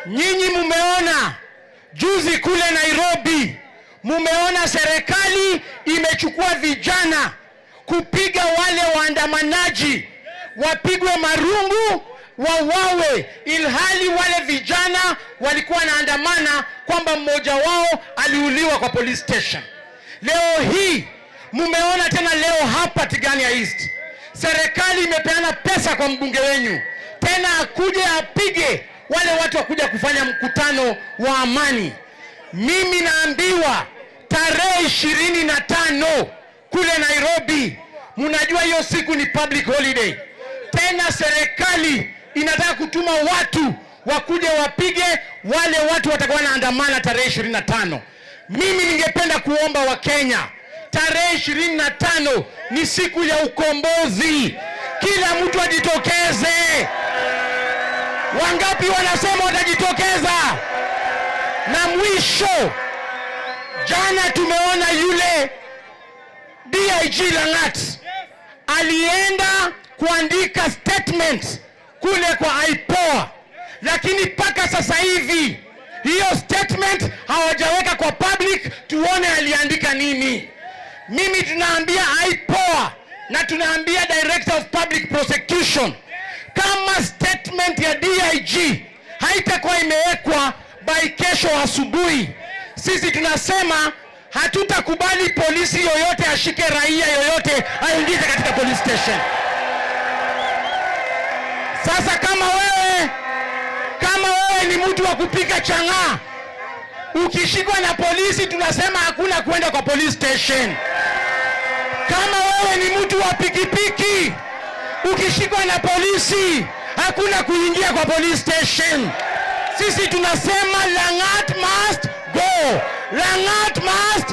Nyinyi mumeona juzi kule Nairobi, mumeona serikali imechukua vijana kupiga wale waandamanaji, wapigwe marungu, wawawe, ilhali wale vijana walikuwa wanaandamana kwamba mmoja wao aliuliwa kwa police station. Leo hii mumeona tena leo hapa Tigania East, serikali imepeana pesa kwa mbunge wenyu tena akuje apige wale watu wakuja kufanya mkutano wa amani. Mimi naambiwa tarehe 25 kule Nairobi, mnajua hiyo siku ni public holiday. Tena serikali inataka kutuma watu wakuje wapige wale watu watakuwa naandamana tarehe 25. Mimi ningependa kuomba Wakenya, tarehe 25 ni siku ya ukombozi. Kila mtu ajitokeze. Wangapi wanasema watajitokeza? Na mwisho, jana tumeona yule DIG Langat alienda kuandika statement kule kwa IPOA, lakini paka sasa hivi hiyo statement hawajaweka kwa public tuone aliandika nini. Mimi tunaambia IPOA na tunaambia Director of Public Prosecution, kama statement ya DIG haitakuwa imewekwa by kesho asubuhi, sisi tunasema hatutakubali polisi yoyote ashike raia yoyote aingize katika police station. Sasa kama wewe ni mtu wa kupika chang'aa, ukishikwa na polisi tunasema hakuna kwenda kwa police station. Kama wewe ni mtu wa pikipiki, ukishikwa na polisi hakuna kuingia kwa police station. Sisi tunasema Langat must go. Langat must